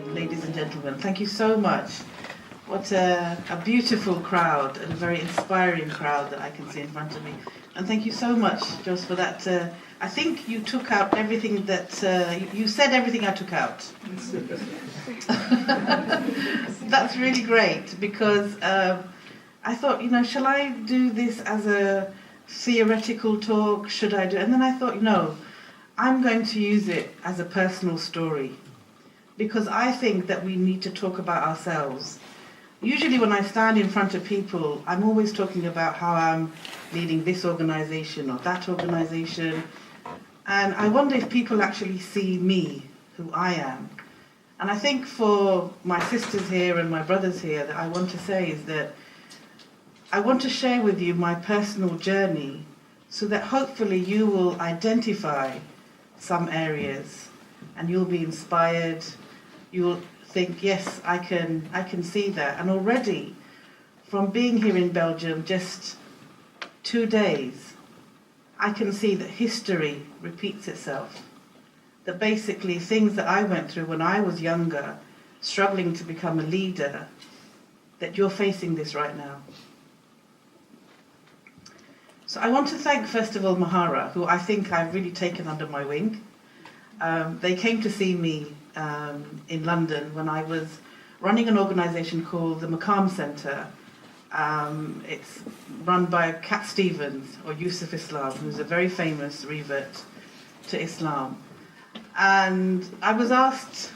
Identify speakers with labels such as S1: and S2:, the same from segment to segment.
S1: ladies and gentlemen. Thank you so much. What a beautiful crowd, and a very inspiring crowd that I can see in front of me. And thank you so much, Jos, for that. I think you took out everything that, you said everything I took out. That's really great, because I thought, shall I do this as a theoretical talk? Should I do it? And then I thought, no, I'm going to use it as a personal story, because I think that we need to talk about ourselves. Usually when I stand in front of people, I'm always talking about how I'm leading this organization or that organization. And I wonder if people actually see me, who I am. And I think for my sisters here and my brothers here, that I want to say is that I want to share with you my personal journey, so that hopefully you will identify some areas and you'll be inspired. You'll think, yes, I can see that. And already, from being here in Belgium just 2 days, I can see that history repeats itself. That basically things that I went through when I was younger, struggling to become a leader, that you're facing this right now. So I want to thank, first of all, Mahara, who I think I've really taken under my wing. They came to see me in London when I was running an organisation called the Maqaam Centre. It's run by Cat Stevens, or Yusuf Islam, who's a very famous revert to Islam. And I was asked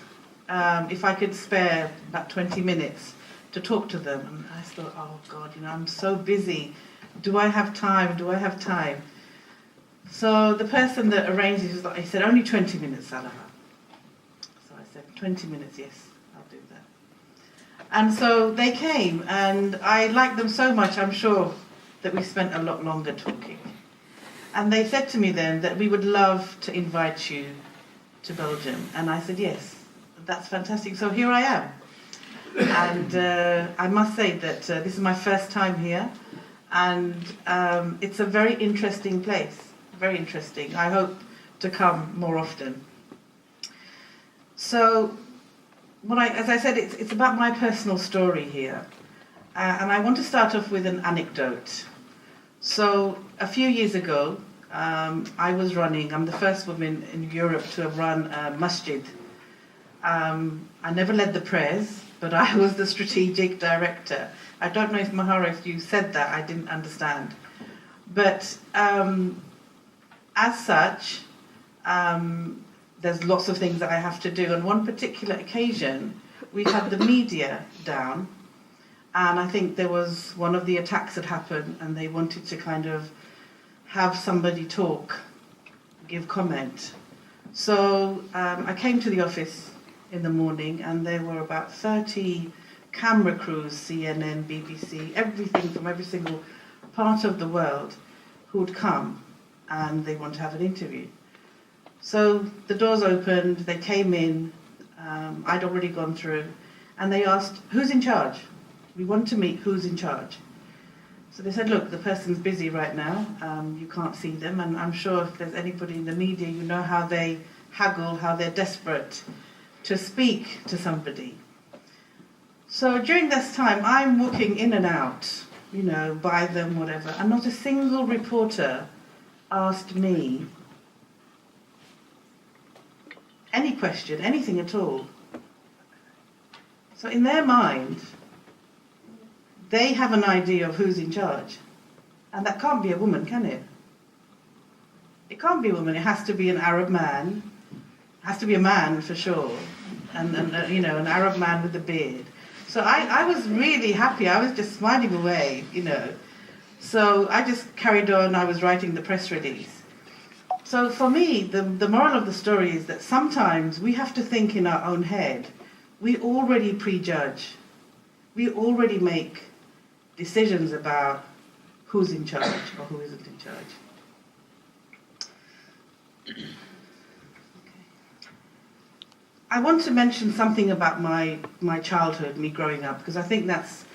S1: if I could spare about 20 minutes to talk to them. And I thought, oh God, I'm so busy. Do I have time? Do I have time? So the person that arranged it, he said, only 20 minutes, Saleha. So I said, 20 minutes, yes, I'll do that. And so they came, and I liked them so much, I'm sure that we spent a lot longer talking. And they said to me then that we would love to invite you to Belgium. And I said, yes, that's fantastic. So here I am. And I must say that this is my first time here. And it's a very interesting place, very interesting. I hope to come more often. So, as I said, it's about my personal story here. And I want to start off with an anecdote. So, a few years ago, I'm the first woman in Europe to have run a masjid. I never led the prayers, but I was the strategic director. I don't know if Mahara, if you said that, I didn't understand. But as such, there's lots of things that I have to do. On one particular occasion, we had the media down, and I think there was one of the attacks that happened, and they wanted to kind of have somebody talk, give comment. So I came to the office in the morning, and there were about 30 camera crews, CNN, BBC, everything from every single part of the world who would come, and they want to have an interview. So the doors opened, they came in, I'd already gone through, and they asked, who's in charge? We want to meet who's in charge. So they said, look, the person's busy right now, you can't see them, and I'm sure if there's anybody in the media, you know how they haggle, how they're desperate to speak to somebody. So during this time, I'm walking in and out, by them, whatever, and not a single reporter asked me any question, anything at all. So in their mind, they have an idea of who's in charge. And that can't be a woman, can it? It can't be a woman. It has to be an Arab man. It has to be a man for sure. And an Arab man with a beard. So I was really happy. I was just smiling away, So I just carried on. I was writing the press release. So for me, the moral of the story is that sometimes we have to think in our own head. We already prejudge. We already make decisions about who's in charge or who isn't in charge. I want to mention something about my childhood, me growing up, because I think that's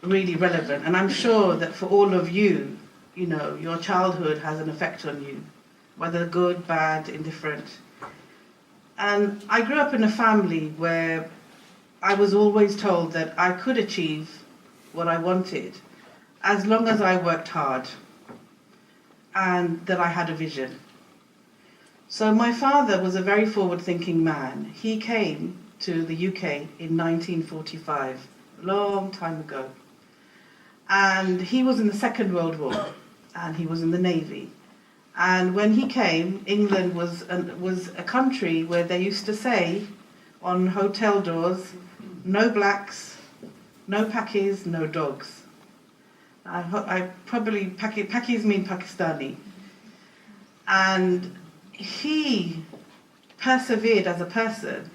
S1: really relevant. And I'm sure that for all of you, your childhood has an effect on you, whether good, bad, indifferent. And I grew up in a family where I was always told that I could achieve what I wanted as long as I worked hard and that I had a vision. So my father was a very forward-thinking man. He came to the UK in 1945, a long time ago. And he was in the Second World War, and he was in the Navy. And when he came, England was a country where they used to say on hotel doors, no blacks, no Pakis, no dogs. Pakis mean Pakistani. And he persevered as a person,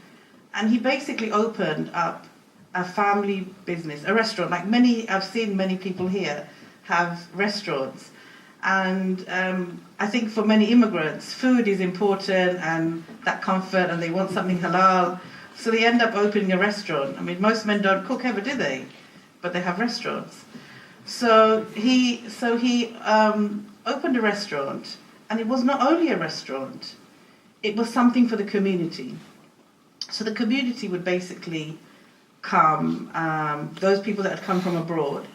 S1: and he basically opened up a family business, a restaurant, like I've seen many people here have restaurants. And I think for many immigrants, food is important and that comfort, and they want something halal. So they end up opening a restaurant. I mean, most men don't cook ever, do they? But they have restaurants. So he opened a restaurant, and it was not only a restaurant, it was something for the community. So the community would basically come, those people that had come from abroad,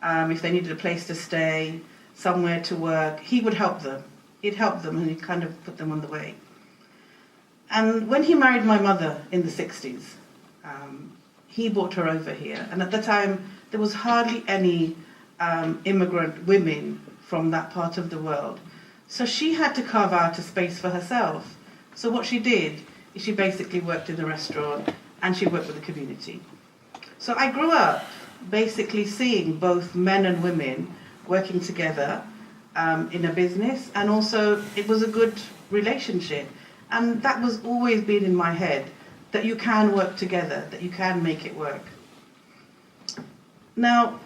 S1: if they needed a place to stay, somewhere to work, he would help them. He'd help them, and he'd kind of put them on the way. And when he married my mother in the 60s, he brought her over here. And at the time, there was hardly any immigrant women from that part of the world. So she had to carve out a space for herself. So what she did is she basically worked in the restaurant, and she worked with the community. So I grew up basically seeing both men and women working together in a business, and also it was a good relationship. And that was always been in my head, that you can work together, that you can make it work. Now,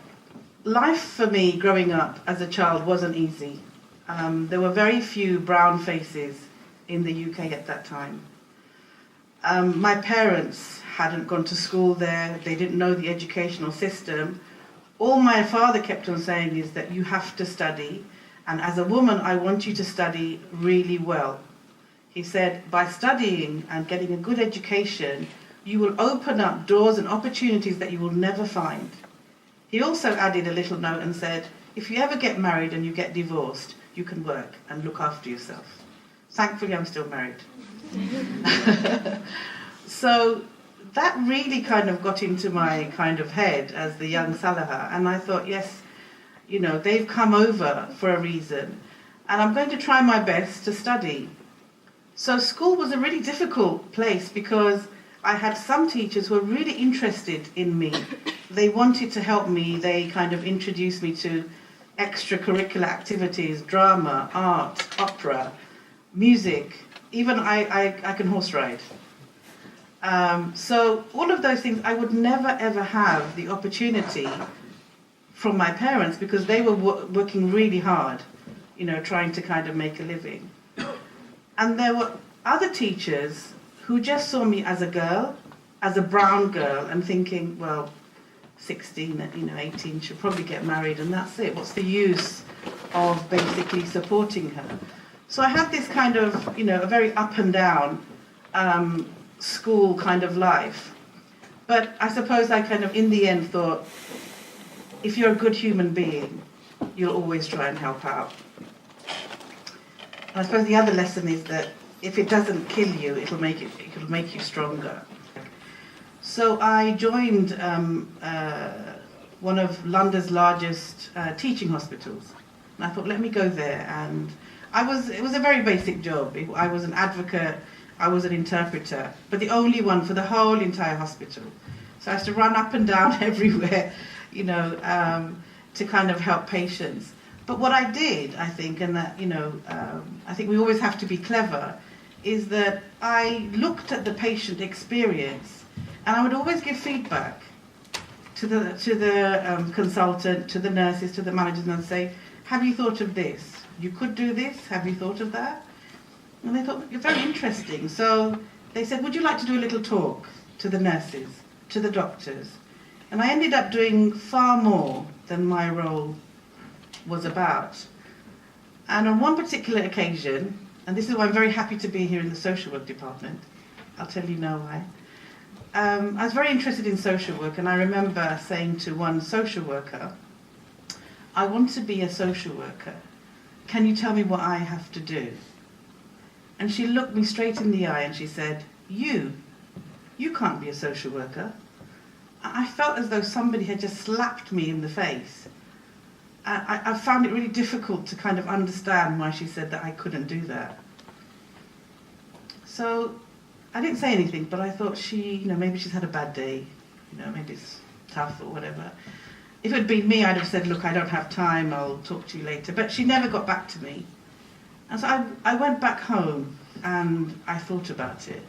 S1: life for me growing up as a child wasn't easy. There were very few brown faces in the UK at that time. My parents hadn't gone to school there, they didn't know the educational system. All my father kept on saying is that you have to study, and as a woman I want you to study really well. He said, by studying and getting a good education, you will open up doors and opportunities that you will never find. He also added a little note and said, if you ever get married and you get divorced, you can work and look after yourself. Thankfully, I'm still married. So that really kind of got into my kind of head as the young Saleha, and I thought, yes, you know, they've come over for a reason, and I'm going to try my best to study. So school was a really difficult place because I had some teachers who were really interested in me. They wanted to help me. They kind of introduced me to extracurricular activities, drama, art, opera, music. Even I can horse ride. So all of those things I would never ever have the opportunity from my parents because they were working really hard, you know, trying to kind of make a living. And there were other teachers who just saw me as a girl, as a brown girl, and thinking, well, 16, 18, she'll probably get married and that's it. What's the use of basically supporting her? So I had this kind of, you know, a very up and down school kind of life. But I suppose I kind of, in the end, thought, if you're a good human being, you'll always try and help out. And I suppose the other lesson is that if it doesn't kill you, it'll make you stronger. So I joined one of London's largest teaching hospitals. And I thought, let me go there. And it was a very basic job. I was an advocate, I was an interpreter, but the only one for the whole entire hospital. So I had to run up and down everywhere, you know, to kind of help patients. But what I did, I think, and that, you know, I think we always have to be clever, is that I looked at the patient experience, and I would always give feedback to the consultant, to the nurses, to the managers, and I'd say, have you thought of this? You could do this, have you thought of that? And they thought, you're very interesting. So they said, would you like to do a little talk to the nurses, to the doctors? And I ended up doing far more than my role was about. And on one particular occasion, and this is why I'm very happy to be here in the social work department, I'll tell you now why. I was very interested in social work, and I remember saying to one social worker, I want to be a social worker. Can you tell me what I have to do? And she looked me straight in the eye and she said, you can't be a social worker. I felt as though somebody had just slapped me in the face. I found it really difficult to kind of understand why she said that I couldn't do that. So I didn't say anything, but I thought maybe she's had a bad day, maybe it's tough or whatever. If it had been me, I'd have said, look, I don't have time, I'll talk to you later. But she never got back to me. And so I went back home and I thought about it.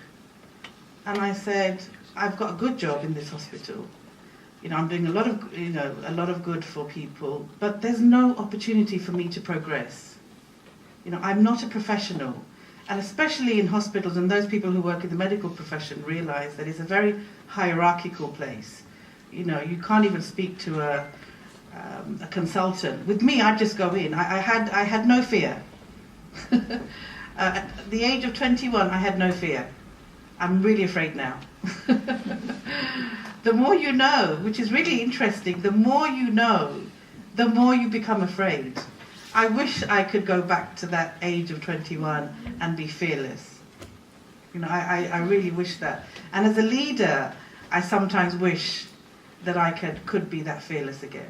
S1: And I said, I've got a good job in this hospital. I'm doing a lot of good for people, but there's no opportunity for me to progress. I'm not a professional. And especially in hospitals, and those people who work in the medical profession realize that it's a very hierarchical place. You can't even speak to a consultant. With me, I'd just go in. I had no fear. At the age of 21, I had no fear. I'm really afraid now. The more you know, which is really interesting, the more you know, the more you become afraid. I wish I could go back to that age of 21 and be fearless. I really wish that. And as a leader, I sometimes wish that I could be that fearless again.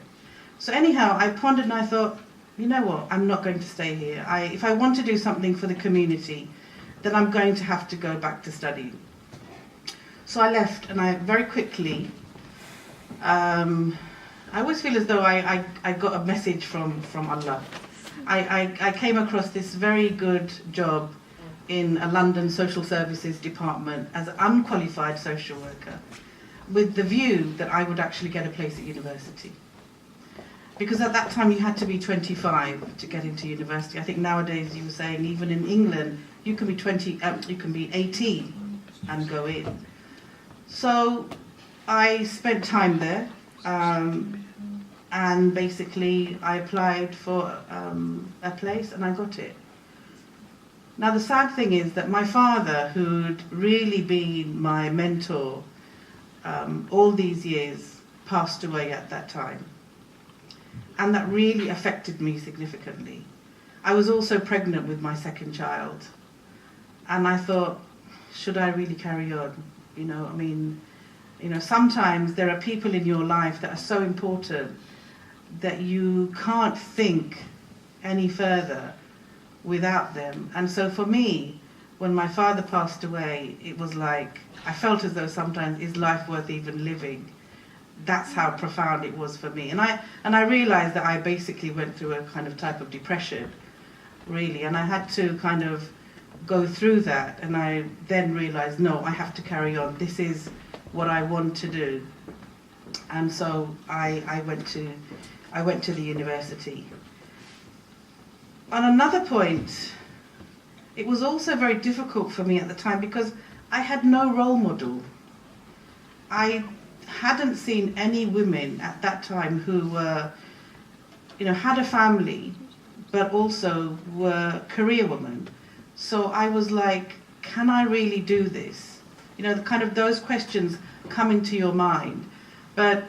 S1: So anyhow, I pondered and I thought, you know what, I'm not going to stay here. If I want to do something for the community, then I'm going to have to go back to studying. So I left, and I very quickly, I always feel as though I got a message from Allah. I came across this very good job in a London social services department as an unqualified social worker, with the view that I would actually get a place at university. Because at that time you had to be 25 to get into university. I think nowadays, you were saying, even in England, you can be 18 and go in. So I spent time there, and basically I applied for a place and I got it. Now the sad thing is that my father, who'd really been my mentor all these years, passed away at that time. And that really affected me significantly. I was also pregnant with my second child. And I thought, should I really carry on? Sometimes there are people in your life that are so important that you can't think any further without them. And so for me, when my father passed away, it was like, I felt as though sometimes, is life worth even living? That's how profound it was for me. And I realized that I basically went through a kind of type of depression, really. And I had to kind of go through that. And I then realized, no, I have to carry on. This is what I want to do. And so I went to the university. On another point, it was also very difficult for me at the time because I had no role model. I hadn't seen any women at that time who were, had a family, but also were career women. So I was like, can I really do this? Kind of those questions come into your mind. But,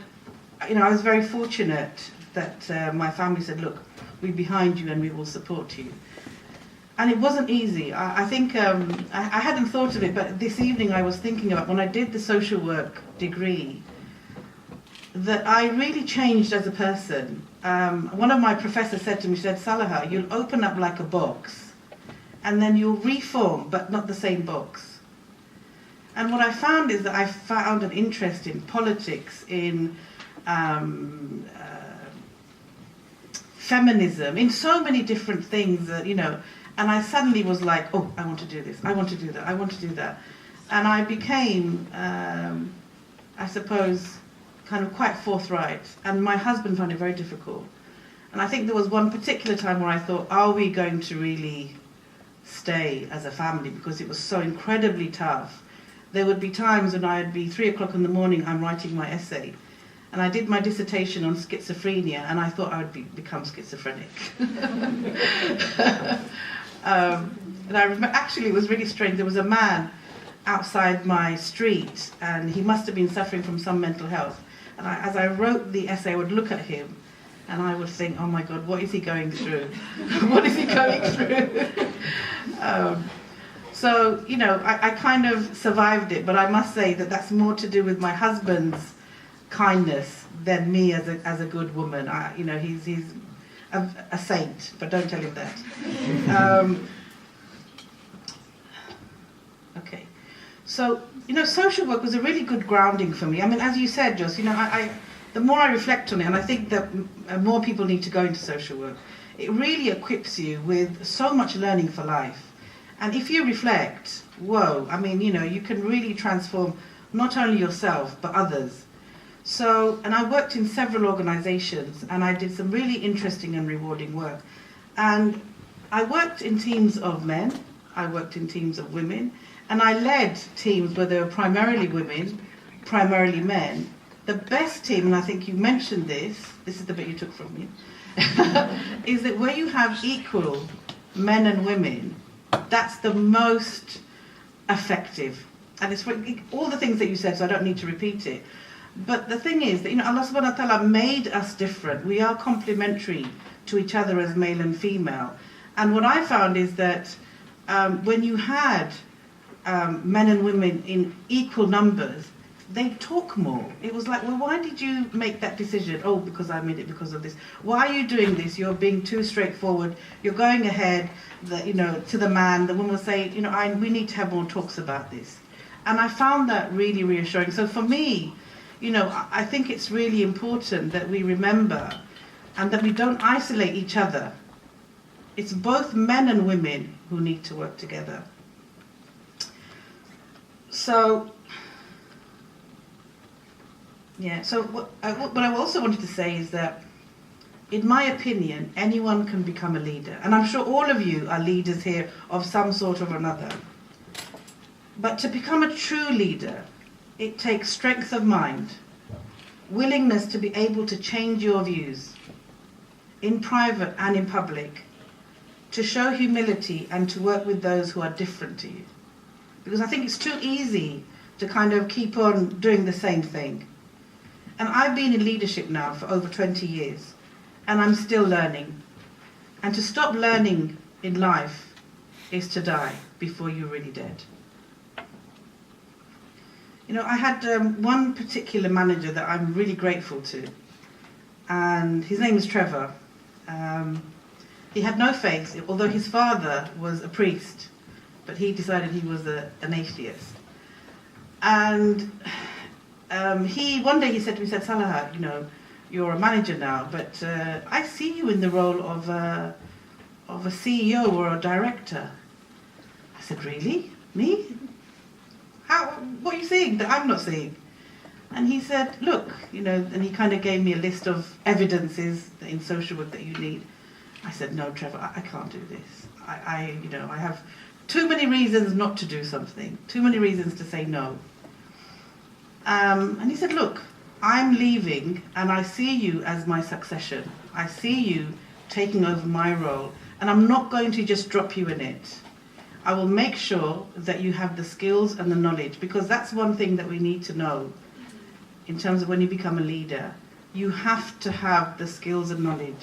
S1: I was very fortunate that my family said, look, we're behind you and we will support you. And it wasn't easy. I think, I hadn't thought of it, but this evening I was thinking about when I did the social work degree, that I really changed as a person. One of my professors said to me, she said, Saleha, you'll open up like a box and then you'll reform, but not the same box. And what I found is that I found an interest in politics, in feminism, in so many different things that, and I suddenly was like, oh, I want to do this, I want to do that, I want to do that. And I became, I suppose, kind of quite forthright. And my husband found it very difficult. And I think there was one particular time where I thought, are we going to really stay as a family? Because it was so incredibly tough. There would be times when I'd be 3 o'clock in the morning, I'm writing my essay. And I did my dissertation on schizophrenia, and I thought I would become schizophrenic. And I remember, actually, it was really strange. There was a man outside my street, and he must have been suffering from some mental health. And as I wrote the essay, I would look at him and I would think, oh my God, what is he going through? What is he going through? So, you know, I kind of survived it, but I must say that that's more to do with my husband's kindness than me as a good woman. You know, he's a saint, but don't tell him that. Okay. So, you know, social work was a really good grounding for me. I mean, as you said, Jos, you know, the more I reflect on it, and I think that more people need to go into social work, it really equips you with so much learning for life. And if you reflect, whoa, I mean, you know, you can really transform not only yourself, but others. So, and I worked in several organizations, and I did some really interesting and rewarding work. And I worked in teams of men, I worked in teams of women, and I led teams where there were primarily women, primarily men. The best team, and I think you mentioned this is the bit you took from me, is that where you have equal men and women, that's the most effective. And it's all the things that you said, so I don't need to repeat it. But the thing is that, you know, Allah subhanahu wa ta'ala made us different. We are complementary to each other as male and female. And what I found is that when you had men and women in equal numbers, they talk more. It was like, well, why did you make that decision? Oh, because I made it because of this. Why are you doing this? You're being too straightforward. You're going ahead, you know, to the man. The woman will say, you know, we need to have more talks about this. And I found that really reassuring. So for me, you know, I think it's really important that we remember and that we don't isolate each other. It's both men and women who need to work together. So, yeah, so what I also wanted to say is that, in my opinion, anyone can become a leader. And I'm sure all of you are leaders here of some sort or another. But to become a true leader, it takes strength of mind, willingness to be able to change your views, in private and in public, to show humility and to work with those who are different to you. Because I think it's too easy to kind of keep on doing the same thing. And I've been in leadership now for over 20 years, and I'm still learning. And to stop learning in life is to die before you're really dead. You know, I had one particular manager that I'm really grateful to, and his name is Trevor. He had no faith, although his father was a priest, but he decided he was an atheist. And one day he said to me, Saleha, you know, you're a manager now, but I see you in the role of a CEO or a director. I said, really? Me? What are you seeing that I'm not seeing? And he said, look, you know, and he kind of gave me a list of evidences in social work that you need. I said, no, Trevor, I can't do this. I have too many reasons not to do something, too many reasons to say no. And he said, look, I'm leaving and I see you as my succession. I see you taking over my role, and I'm not going to just drop you in it. I will make sure that you have the skills and the knowledge, because that's one thing that we need to know in terms of when you become a leader. You have to have the skills and knowledge.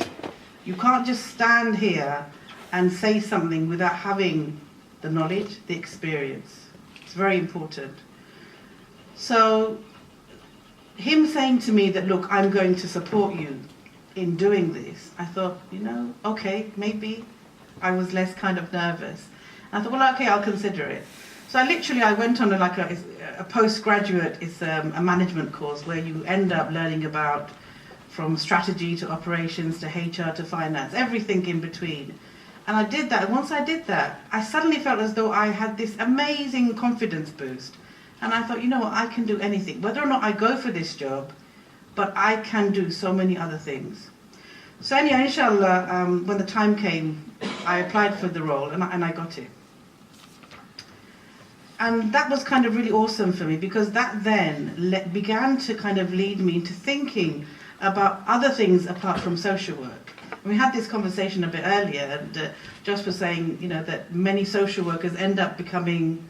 S1: You can't just stand here and say something without having the knowledge, the experience. It's very important. So him saying to me that, look, I'm going to support you in doing this, I thought, you know, okay, maybe I was less kind of nervous. I thought, well, okay, I'll consider it. So I went on a postgraduate, it's a management course where you end up learning about from strategy to operations to HR to finance, everything in between. And I did that, and once I did that, I suddenly felt as though I had this amazing confidence boost. And I thought, you know what, I can do anything. Whether or not I go for this job, but I can do so many other things. So anyway, inshallah, when the time came, I applied for the role, and I got it. And that was kind of really awesome for me, because that then began to kind of lead me into thinking about other things apart from social work. We had this conversation a bit earlier, and Josh was saying, you know, that many social workers end up becoming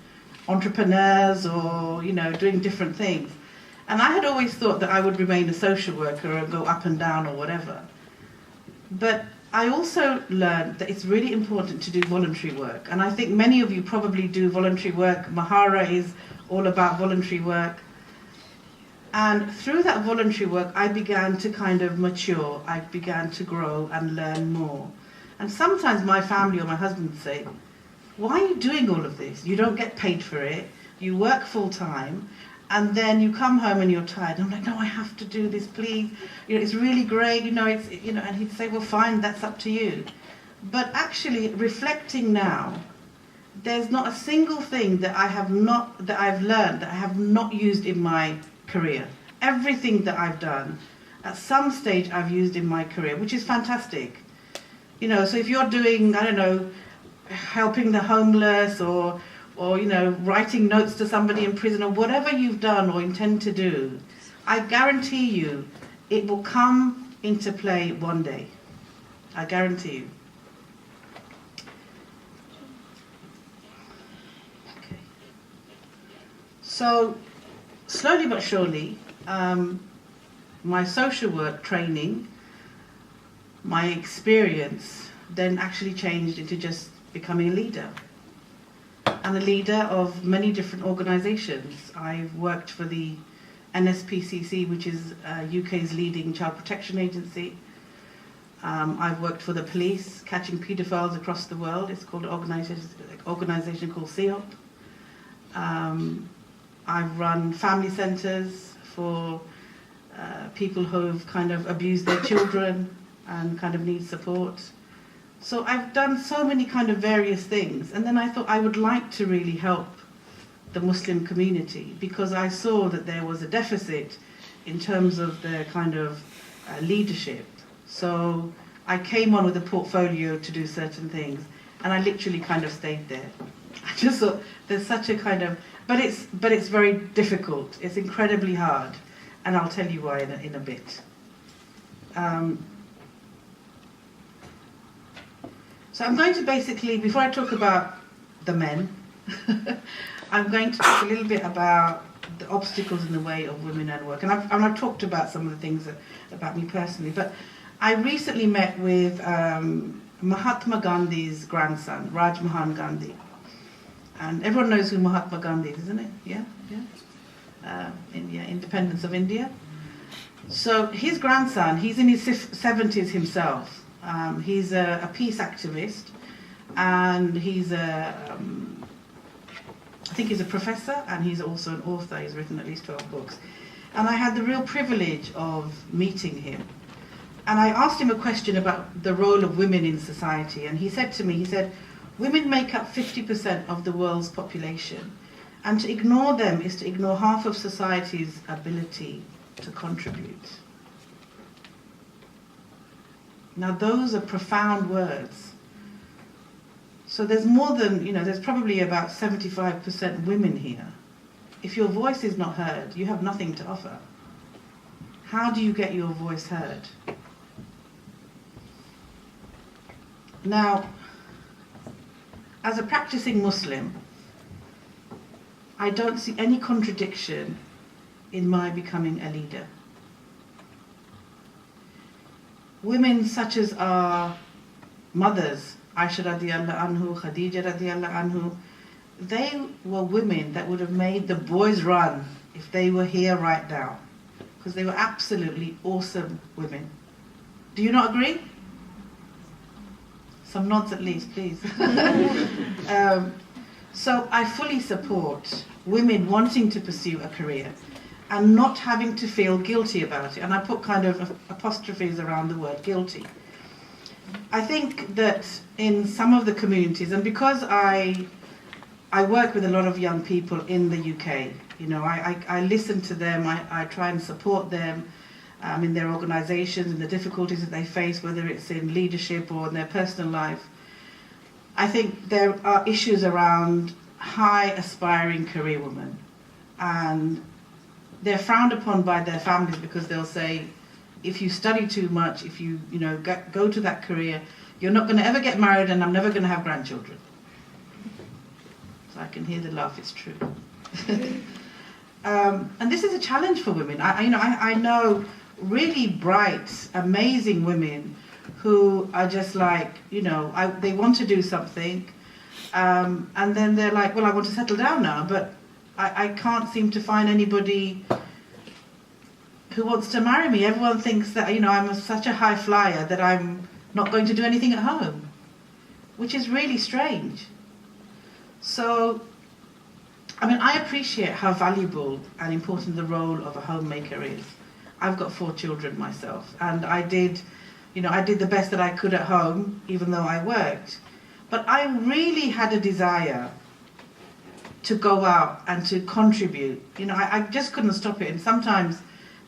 S1: entrepreneurs or, doing different things. And I had always thought that I would remain a social worker and go up and down or whatever. But I also learned that it's really important to do voluntary work. And I think many of you probably do voluntary work. Mahara is all about voluntary work. And through that voluntary work, I began to kind of mature. I began to grow and learn more. And sometimes my family or my husband would say, why are you doing all of this? You don't get paid for it. You work full time. And then you come home and you're tired. And I'm like, no, I have to do this, please. It's really great, and he'd say, well, fine, that's up to you. But actually, reflecting now, there's not a single thing that I've learned that I have not used in my career. Everything that I've done, at some stage I've used in my career, which is fantastic. So if you're doing, I don't know, helping the homeless or writing notes to somebody in prison or whatever you've done or intend to do, I guarantee you it will come into play one day. I guarantee you. Okay. So, slowly but surely, my social work training, my experience, then actually changed into just becoming a leader. And a leader of many different organisations. I've worked for the NSPCC, which is UK's leading child protection agency. I've worked for the police, catching paedophiles across the world. It's called an organisation called CEOP. I've run family centres for people who've kind of abused their children and kind of need support. So I've done so many kind of various things, and then I thought I would like to really help the Muslim community because I saw that there was a deficit in terms of their kind of leadership. So I came on with a portfolio to do certain things, and I literally kind of stayed there. I just thought there's such a kind of, but it's very difficult. It's incredibly hard, and I'll tell you why in a bit. So I'm going to basically, before I talk about the men, I'm going to talk a little bit about the obstacles in the way of women and work. And I've talked about some of the things about me personally. But I recently met with Mahatma Gandhi's grandson, Raj Mohan Gandhi. And everyone knows who Mahatma Gandhi is, isn't it? Yeah? Independence of India. So his grandson, he's in his 70s himself. He's a peace activist, and he's I think he's a professor, and he's also an author. He's written at least 12 books. And I had the real privilege of meeting him. And I asked him a question about the role of women in society, and he said to me, women make up 50% of the world's population, and to ignore them is to ignore half of society's ability to contribute. Now those are profound words. So there's more than, there's probably about 75% women here. If your voice is not heard, you have nothing to offer. How do you get your voice heard? Now, as a practicing Muslim, I don't see any contradiction in my becoming a leader. Women such as our mothers, Aisha radiallahu anhu, Khadija radiallahu anhu, they were women that would have made the boys run if they were here right now, because they were absolutely awesome women. Do you not agree? Some nods at least, please. So I fully support women wanting to pursue a career and not having to feel guilty about it. And I put kind of apostrophes around the word guilty. I think that in some of the communities, and because I work with a lot of young people in the UK, I listen to them, I try and support them in their organisations and the difficulties that they face, whether it's in leadership or in their personal life. I think there are issues around high aspiring career women, and they're frowned upon by their families because they'll say, if you study too much, if you go to that career, you're not going to ever get married and I'm never going to have grandchildren. So I can hear the laugh, it's true. And this is a challenge for women. I know really bright, amazing women who are just like, they want to do something, and then they're like, well, I want to settle down now, but I can't seem to find anybody who wants to marry me. Everyone thinks that, I'm such a high flyer that I'm not going to do anything at home, which is really strange. So, I appreciate how valuable and important the role of a homemaker is. I've got 4 children myself, and I did the best that I could at home, even though I worked. But I really had a desire to go out and to contribute. I just couldn't stop it. And sometimes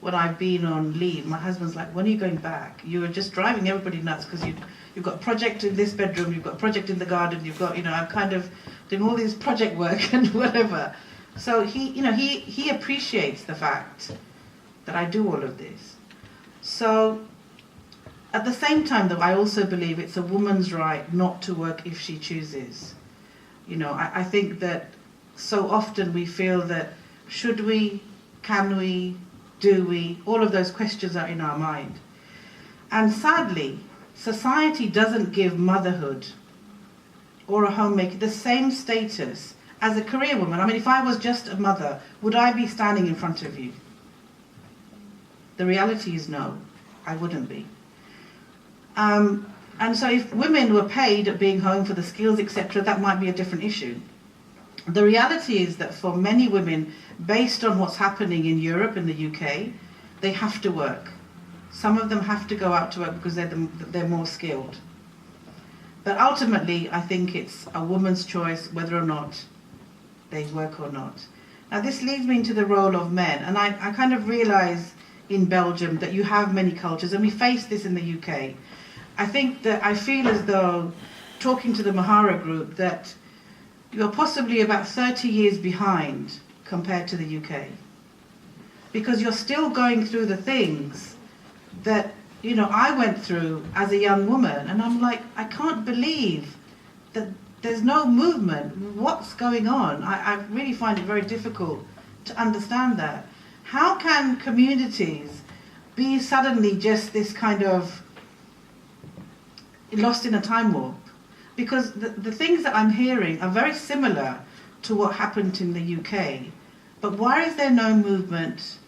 S1: when I've been on leave, my husband's like, when are you going back? You are just driving everybody nuts because you've got a project in this bedroom, you've got a project in the garden, you've got, I'm kind of doing all this project work and whatever. So he appreciates the fact that I do all of this. So at the same time, though, I also believe it's a woman's right not to work if she chooses. I think that so often we feel that should we, can we, do we, all of those questions are in our mind. And sadly, society doesn't give motherhood or a homemaker the same status as a career woman. If I was just a mother, would I be standing in front of you? The reality is no, I wouldn't be. And so if women were paid at being home for the skills, etc., that might be a different issue. The reality is that for many women, based on what's happening in Europe and the UK, they have to work. Some of them have to go out to work because they're more skilled. But ultimately, I think it's a woman's choice whether or not they work or not. Now, this leads me into the role of men. And I kind of realise in Belgium that you have many cultures, and we face this in the UK. I feel as though, talking to the Mahara group, that you're possibly about 30 years behind compared to the UK. Because you're still going through the things that, I went through as a young woman. And I'm like, I can't believe that there's no movement. What's going on? I really find it very difficult to understand that. How can communities be suddenly just this kind of lost in a time warp? Because the things that I'm hearing are very similar to what happened in the UK. But why is there no movement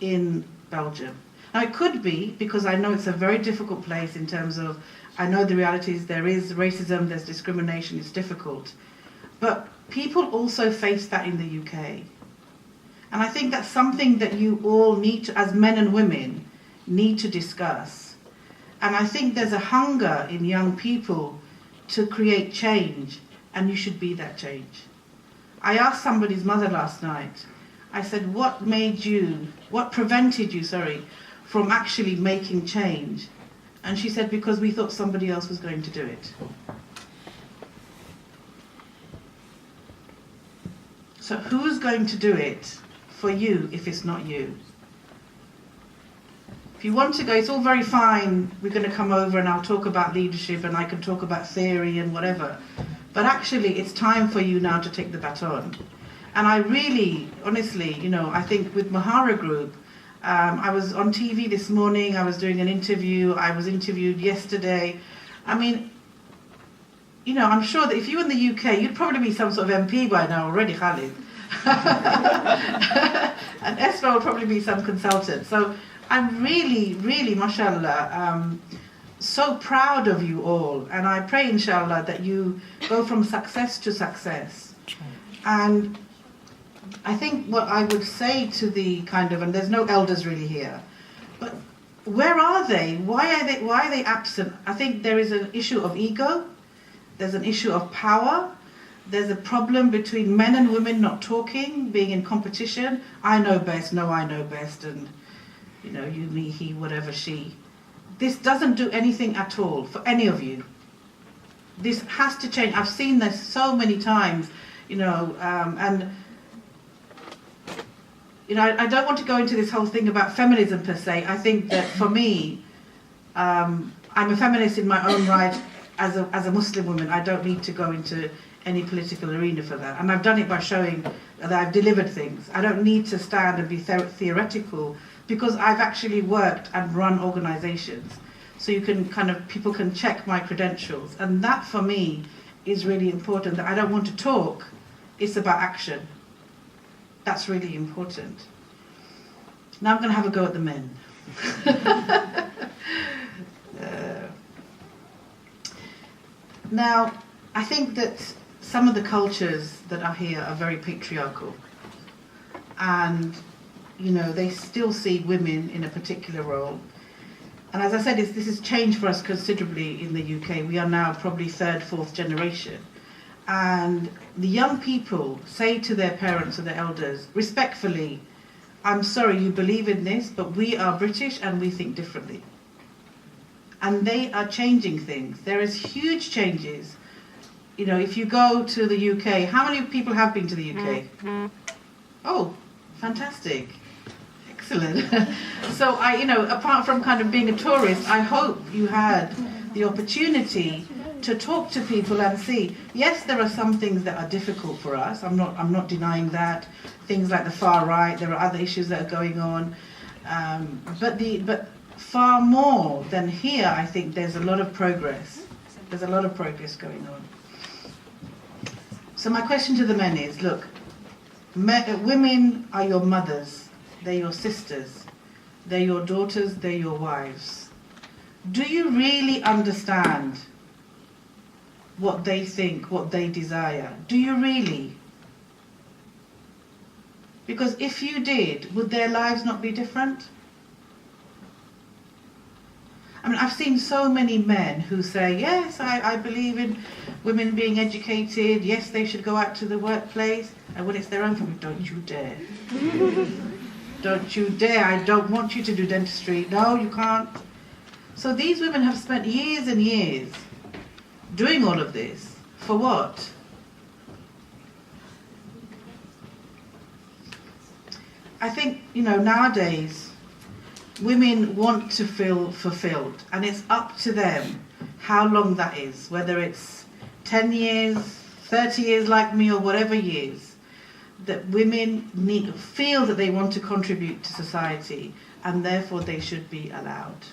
S1: in Belgium? Now, it could be because I know it's a very difficult place in terms of, I know the reality is there is racism, there's discrimination, it's difficult. But people also face that in the UK. And I think that's something that you all need to, as men and women, need to discuss. And I think there's a hunger in young people to create change, and you should be that change. I asked somebody's mother last night, I said, what prevented you, from actually making change? And she said, because we thought somebody else was going to do it. So who's going to do it for you if it's not you? If you want to go, it's all very fine, we're going to come over and I'll talk about leadership and I can talk about theory and whatever. But actually, it's time for you now to take the baton. And I really, honestly, I think with Mahara Group, I was on TV this morning, I was doing an interview, I was interviewed yesterday. I'm sure that if you were in the UK, you'd probably be some sort of MP by now already, Khalid. And Esra will probably be some consultant. So I'm really, really, mashallah, so proud of you all. And I pray, inshallah, that you go from success to success. And I think what I would say to the and there's no elders really here, but where are they? Why are they absent? I think there is an issue of ego. There's an issue of power. There's a problem between men and women not talking, being in competition. I know best, no, I know best, and you, me, he, whatever, she. This doesn't do anything at all for any of you. This has to change. I've seen this so many times, and I don't want to go into this whole thing about feminism per se. I think that for me, I'm a feminist in my own right as a Muslim woman. I don't need to go into any political arena for that. And I've done it by showing that I've delivered things. I don't need to stand and be theoretical, because I've actually worked and run organizations. So you can people can check my credentials. And that for me is really important, that I don't want to talk, it's about action. That's really important. Now I'm going to have a go at the men. Now, I think that some of the cultures that are here are very patriarchal. And, they still see women in a particular role. And as I said, this has changed for us considerably in the UK. We are now probably third, fourth generation. And the young people say to their parents or their elders, respectfully, I'm sorry you believe in this, but we are British and we think differently. And they are changing things. There is huge changes. If you go to the UK, how many people have been to the UK? Oh, fantastic. Excellent. So apart from being a tourist, I hope you had the opportunity to talk to people and see, yes, there are some things that are difficult for us. I'm not denying that. Things like the far right, there are other issues that are going on. But far more than here, I think there's a lot of progress. There's a lot of progress going on. So my question to the men is, look, women are your mothers, they're your sisters, they're your daughters, they're your wives. Do you really understand what they think, what they desire? Do you really? Because if you did, would their lives not be different? I've seen so many men who say, yes, I believe in women being educated, yes, they should go out to the workplace, and when it's their own family, don't you dare. Don't you dare, I don't want you to do dentistry. No, you can't. So these women have spent years and years doing all of this. For what? I think, nowadays, women want to feel fulfilled, and it's up to them how long that is, whether it's 10 years, 30 years like me, or whatever years, that women feel that they want to contribute to society, and therefore they should be allowed.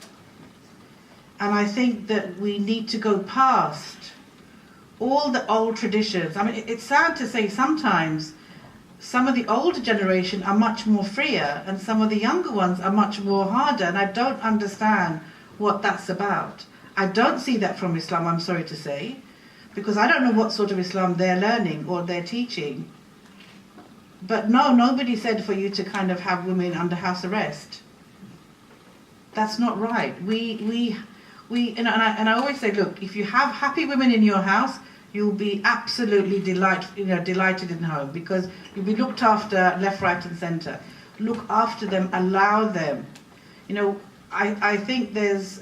S1: And I think that we need to go past all the old traditions. It's sad to say sometimes some of the older generation are much more freer and some of the younger ones are much more harder, and I don't understand what that's about. I don't see that from Islam, I'm sorry to say, because I don't know what sort of Islam they're learning or they're teaching. But no, nobody said for you to have women under house arrest. That's not right. And I always say, look, if you have happy women in your house, you'll be absolutely delighted in home, because you'll be looked after left, right and centre. Look after them, allow them. I think there's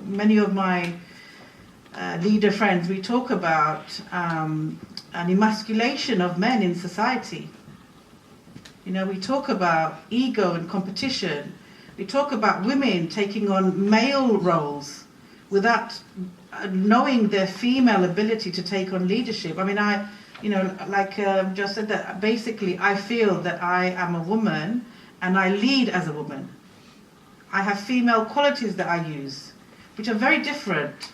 S1: many of my leader friends, we talk about an emasculation of men in society. We talk about ego and competition. We talk about women taking on male roles without knowing their female ability to take on leadership. Just said that basically I feel that I am a woman and I lead as a woman. I have female qualities that I use, which are very different.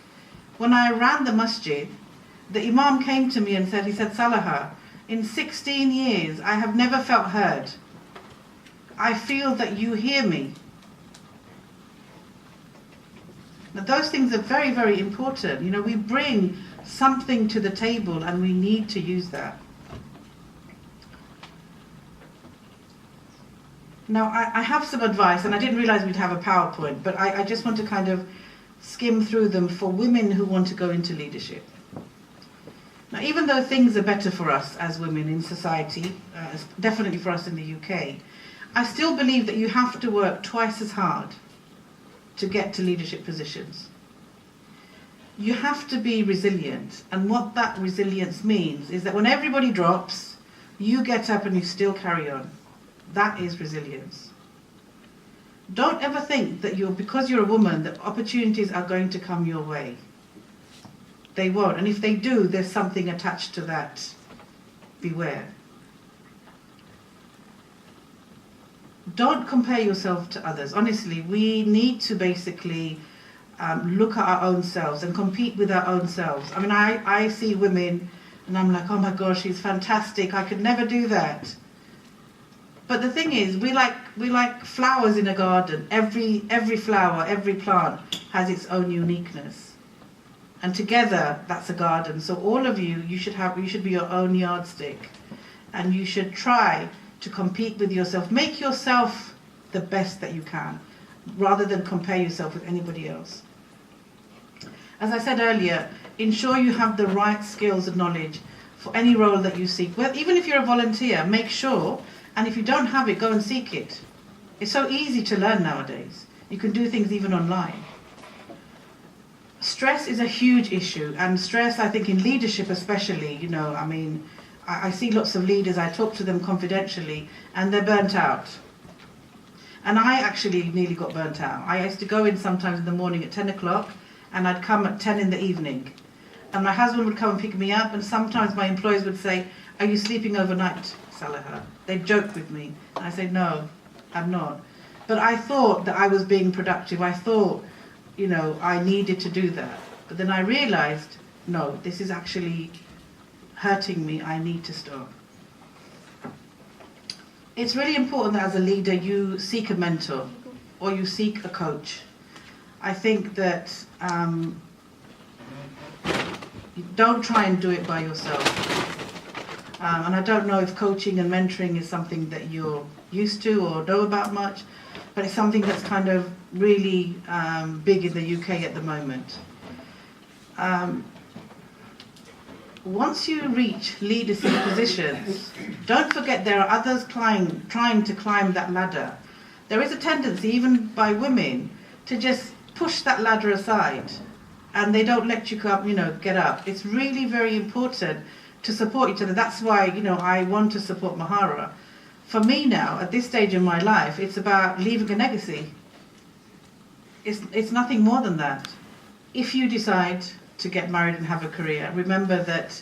S1: When I ran the masjid, the imam came to me and said, Saleha, in 16 years I have never felt heard. I feel that you hear me. Now, those things are very, very important. We bring something to the table and we need to use that. Now, I have some advice, and I didn't realize we'd have a PowerPoint, but I just want to skim through them for women who want to go into leadership. Now, even though things are better for us as women in society, definitely for us in the UK, I still believe that you have to work twice as hard to get to leadership positions. You have to be resilient, and what that resilience means is that when everybody drops, you get up and you still carry on. That is resilience. Don't ever think that because you're a woman, that opportunities are going to come your way. They won't. And if they do, there's something attached to that. Beware. Don't compare yourself to others. Honestly, we need to basically look at our own selves and compete with our own selves. I mean, I see women and I'm like, oh my gosh, she's fantastic. I could never do that. But the thing is, we like flowers in a garden. Every flower, every plant has its own uniqueness. And together, that's a garden. So all of you, you should be your own yardstick. And you should try to compete with yourself. Make yourself the best that you can, rather than compare yourself with anybody else. As I said earlier, ensure you have the right skills and knowledge for any role that you seek. Well, even if you're a volunteer, make sure, and if you don't have it, go and seek it. It's so easy to learn nowadays. You can do things even online. Stress is a huge issue, and stress, I think, in leadership especially, I see lots of leaders, I talk to them confidentially, and they're burnt out. And I actually nearly got burnt out. I used to go in sometimes in the morning at 10 o'clock, and I'd come at 10 in the evening. And my husband would come and pick me up, and sometimes my employees would say, are you sleeping overnight, Saleha? They'd joke with me. And I say, no, I'm not. But I thought that I was being productive. I thought, I needed to do that. But then I realized, no, this is actually hurting me. I need to stop. It's really important that as a leader you seek a mentor or you seek a coach. I think that don't try and do it by yourself. And I don't know if coaching and mentoring is something that you're used to or know about much, but it's something that's kind of really big in the UK at the moment. Once you reach leadership positions, don't forget there are others trying to climb that ladder. There is a tendency, even by women, to just push that ladder aside, and they don't let you get up. It's really very important to support each other. That's why, I want to support Mahara. For me now, at this stage in my life, it's about leaving a legacy. It's nothing more than that. If you decide to get married and have a career, remember that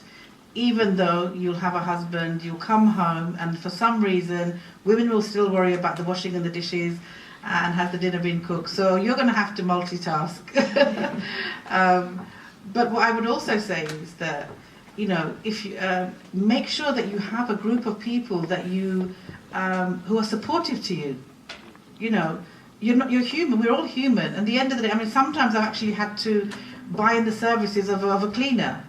S1: even though you'll have a husband, you'll come home, and for some reason, women will still worry about the washing and the dishes and has the dinner been cooked. So you're going to have to multitask. But what I would also say is that, if you make sure that you have a group of people that you who are supportive to you. You're human. We're all human. And at the end of the day, sometimes I've actually had to buy in the services of a cleaner.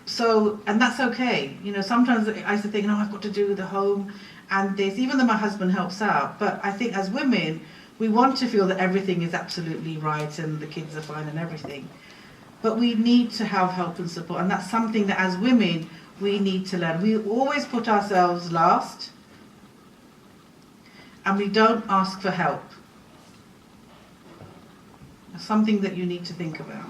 S1: So, and that's okay. Sometimes I used to think, I've got to do the home and this, even though my husband helps out. But I think as women, we want to feel that everything is absolutely right and the kids are fine and everything. But we need to have help and support. And that's something that as women, we need to learn. We always put ourselves last and we don't ask for help. That's something that you need to think about.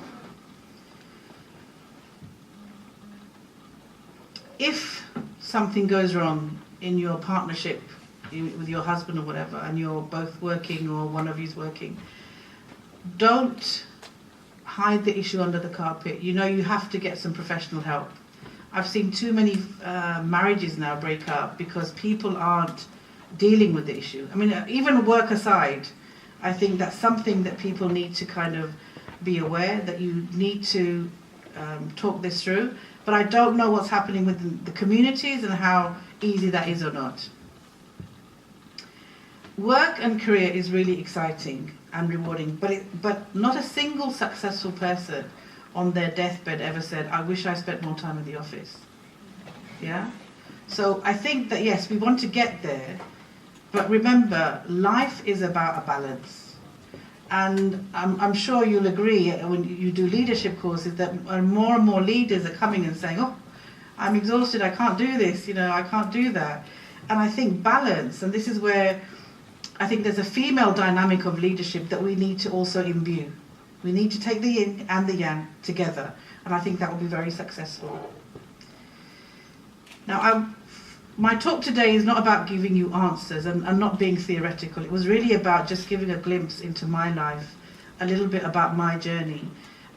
S1: If something goes wrong in your partnership with your husband or whatever, and you're both working or one of you's working, don't hide the issue under the carpet. You have to get some professional help. I've seen too many marriages now break up because people aren't dealing with the issue. Even work aside, I think that's something that people need to kind of be aware that you need to talk this through. But I don't know what's happening with the communities and how easy that is or not. Work and career is really exciting and rewarding, but not a single successful person on their deathbed ever said, I wish I spent more time in the office. Yeah? So I think that yes, we want to get there, but remember, life is about a balance. And I'm sure you'll agree when you do leadership courses that more and more leaders are coming and saying, I'm exhausted, I can't do this, I can't do that. And I think balance, and this is where I think there's a female dynamic of leadership that we need to also imbue. We need to take the yin and the yang together, and I think that will be very successful. Now, my talk today is not about giving you answers and not being theoretical. It was really about just giving a glimpse into my life, a little bit about my journey.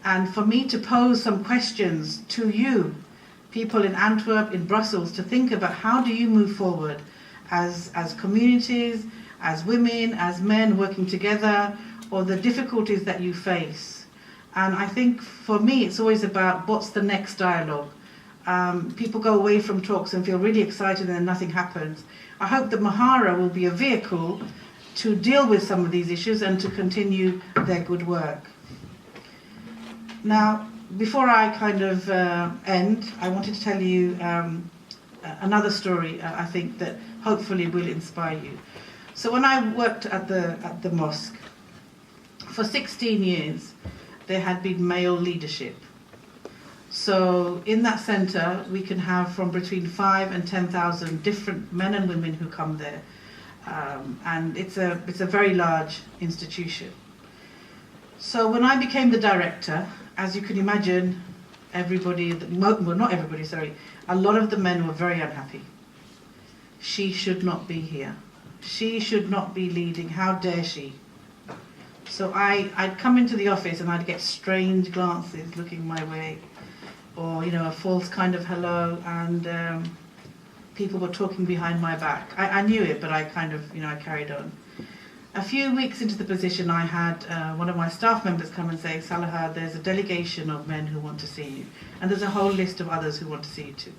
S1: and for me to pose some questions to you, people in Antwerp, in Brussels, to think about how do you move forward as communities, as women, as men working together, or the difficulties that you face. And I think for me it's always about what's the next dialogue. People go away from talks and feel really excited and then nothing happens. I hope that Mahara will be a vehicle to deal with some of these issues and to continue their good work. Now, before I kind of end, I wanted to tell you another story I think that hopefully will inspire you. So when I worked at the mosque, for 16 years there had been male leadership. So in that centre we can have from between 5,000 and 10,000 different men and women who come there. And it's a very large institution. So when I became the director, as you can imagine, everybody, well, not everybody, sorry, a lot of the men were very unhappy. She should not be here. She should not be leading. How dare she? So I'd come into the office and I'd get strange glances looking my way, or a false kind of hello, and people were talking behind my back. I knew it, but I kind of, I carried on. A few weeks into the position, I had one of my staff members come and say, Saleha, there's a delegation of men who want to see you, and there's a whole list of others who want to see you too.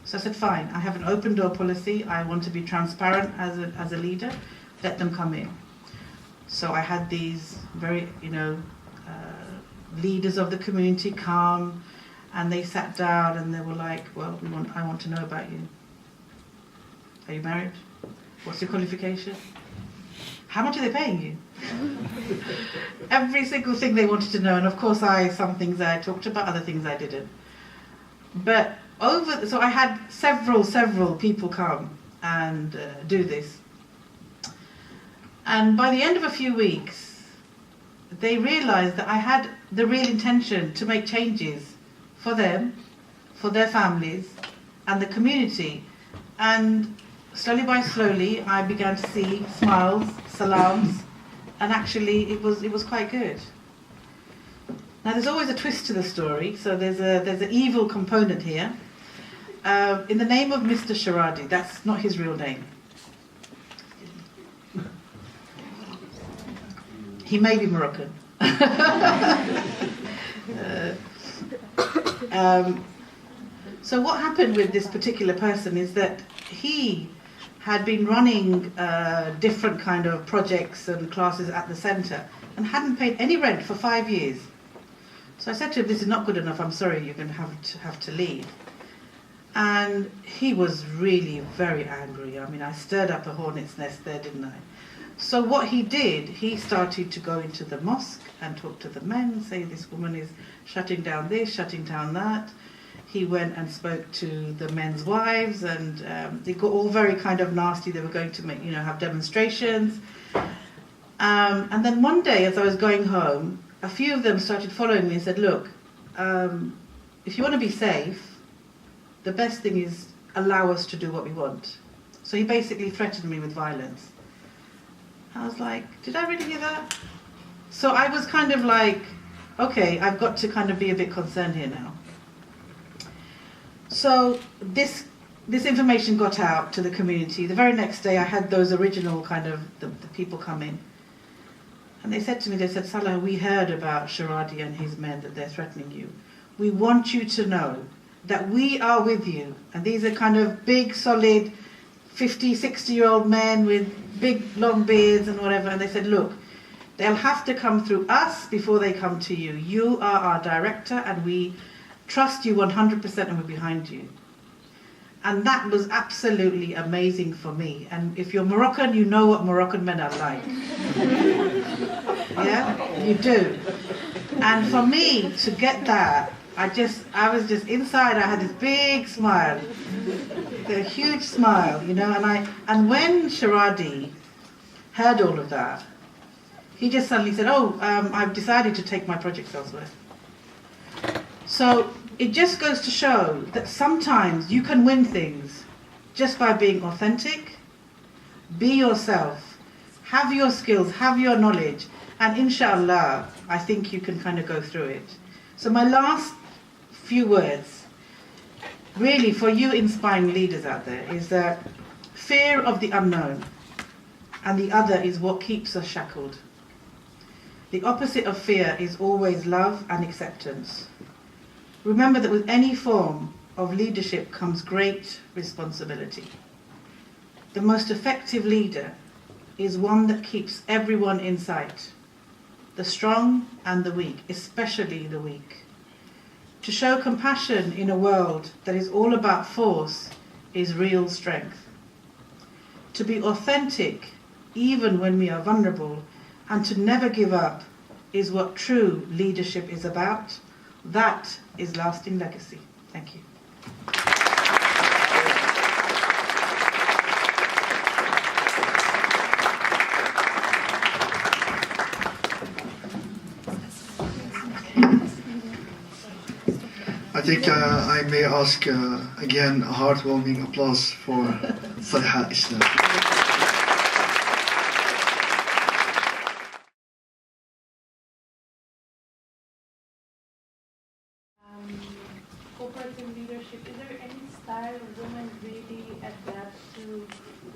S1: So I said, fine, I have an open door policy. I want to be transparent as a leader. Let them come in. So I had these very, leaders of the community come, and they sat down and they were like, well, I want to know about you. Are you married? What's your qualification? How much are they paying you? Every single thing they wanted to know, and of course some things I talked about, other things I didn't. But so I had several people come and do this. And by the end of a few weeks, they realized that I had the real intention to make changes for them, for their families, and the community. And slowly by slowly, I began to see smiles, salams, and actually it was quite good. Now there's always a twist to the story, so there's an evil component here. In the name of Mr. Sharadi, that's not his real name. He may be Moroccan. So what happened with this particular person is that he had been running different kind of projects and classes at the centre and hadn't paid any rent for 5 years. So I said to him, this is not good enough, I'm sorry, you're going to have to leave. And he was really very angry. I mean, I stirred up a hornet's nest there, didn't I? So what he did, he started to go into the mosque and talk to the men, say this woman is shutting down this, shutting down that. He went and spoke to the men's wives, and they got all very kind of nasty. They were going to make, have demonstrations. And then one day, as I was going home, a few of them started following me and said, look, if you want to be safe, the best thing is allow us to do what we want. So he basically threatened me with violence. I was like, did I really hear that? So I was kind of like, okay, I've got to kind of be a bit concerned here now. So this information got out to the community. The very next day I had those original kind of the people come in. And they said to me, Salah, we heard about Sharadi and his men, that they're threatening you. We want you to know that we are with you. And these are kind of big, solid, 50, 60-year-old men with big, long beards and whatever. And they said, look, they'll have to come through us before they come to you. You are our director and we trust you 100% and we're behind you. And that was absolutely amazing for me. And if you're Moroccan, you know what Moroccan men are like. Yeah, you do. And for me to get that, I was just inside. I had this big smile, a huge smile, And when Sharadi heard all of that, he just suddenly said, "Oh, I've decided to take my projects elsewhere." So it just goes to show that sometimes you can win things just by being authentic, be yourself, have your skills, have your knowledge, And inshallah, I think you can kind of go through it. So my last few words, really for you inspiring leaders out there, is that fear of the unknown and the other is what keeps us shackled. The opposite of fear is always love and acceptance. Remember that with any form of leadership comes great responsibility. The most effective leader is one that keeps everyone in sight, the strong and the weak, especially the weak. To show compassion in a world that is all about force is real strength. To be authentic even when we are vulnerable and to never give up is what true leadership is about. That is lasting legacy. Thank you.
S2: I think I may ask again a heartwarming applause for Saleha Islam.
S3: Cooperative leadership, is there any style of women really adapt to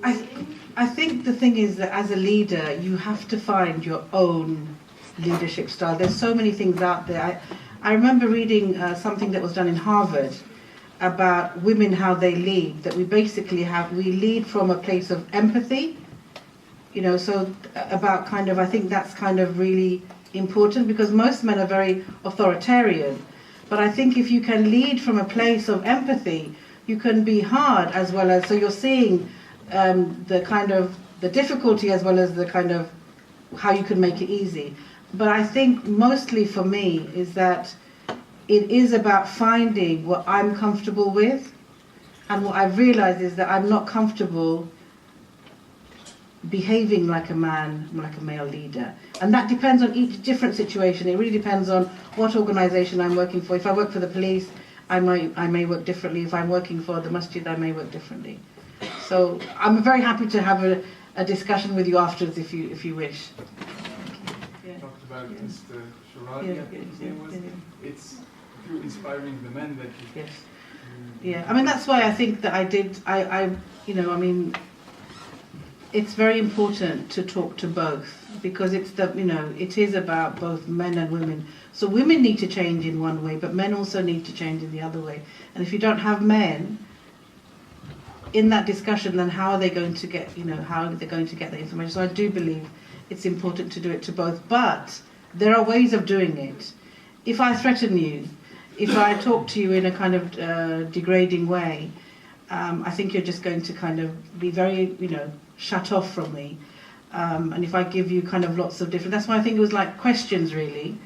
S3: leading?
S1: I think the thing is that as a leader, you have to find your own leadership style. There's so many things out there. I remember reading something that was done in Harvard about women, how they lead, that we basically we lead from a place of empathy, so about kind of, I think that's kind of really important because most men are very authoritarian. But I think if you can lead from a place of empathy, you can be hard as well as, so you're seeing the kind of the difficulty as well as the kind of how you can make it easy. But I think mostly for me is that it is about finding what I'm comfortable with, and what I've realized is that I'm not comfortable behaving like a man, like a male leader. And that depends on each different situation. It really depends on what organization I'm working for. If I work for the police, I may work differently. If I'm working for the masjid, I may work differently. So I'm very happy to have a discussion with you afterwards if you wish.
S4: Talked about Mr. Sharad. It's through inspiring the men that you...
S1: Yes. Yeah, I mean, that's why I think that it's very important to talk to both because it is about both men and women. So women need to change in one way, but men also need to change in the other way. And if you don't have men in that discussion, then how are they going to get, how are they going to get the information? So I do believe it's important to do it to both, but there are ways of doing it. If I threaten you, if I talk to you in a kind of degrading way, I think you're just going to kind of be very, shut off from me. And if I give you kind of lots of different, that's why I think it was like questions really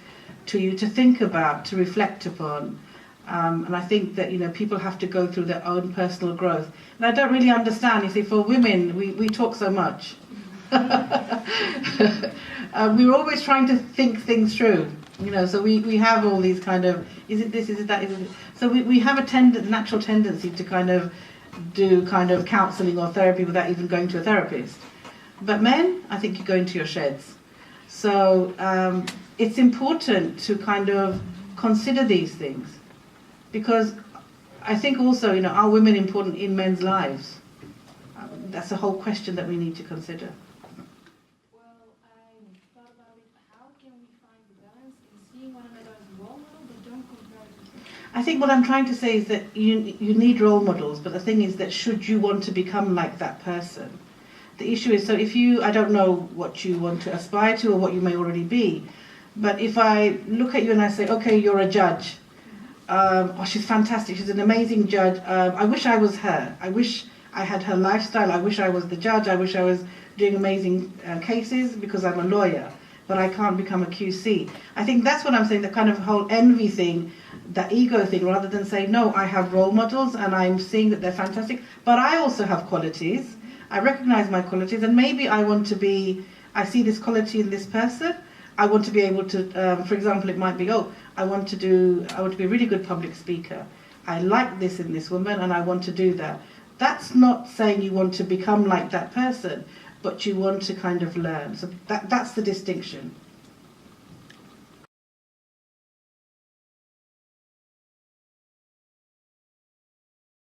S1: to you to think about, to reflect upon. And I think that, people have to go through their own personal growth. And I don't really understand, you see, for women, we talk so much. We're always trying to think things through, so we have all these kind of, is it this, is it that, is it... So we have a natural tendency to kind of do kind of counselling or therapy without even going to a therapist. But men, I think you go into your sheds. So it's important to kind of consider these things because I think also, are women important in men's lives? That's a whole question that we need to consider.
S3: Well, I thought about it. How can we find the balance in seeing one another as role model, but don't compare it?
S1: I think what I'm trying to say is that you need role models, but the thing is that should you want to become like that person? The issue is, so if I don't know what you want to aspire to or what you may already be, but if I look at you and I say, okay, you're a judge, she's fantastic, she's an amazing judge, I wish I was her, I wish I had her lifestyle, I wish I was the judge, I wish I was doing amazing cases because I'm a lawyer, but I can't become a QC. I think that's what I'm saying, the kind of whole envy thing, that ego thing, rather than saying, no, I have role models and I'm seeing that they're fantastic, but I also have qualities. I recognize my qualities and maybe I see this quality in this person. I want to be able to, for example, it might be, I want to be a really good public speaker. I like this in this woman and I want to do that. That's not saying you want to become like that person, but you want to kind of learn. So that's the distinction.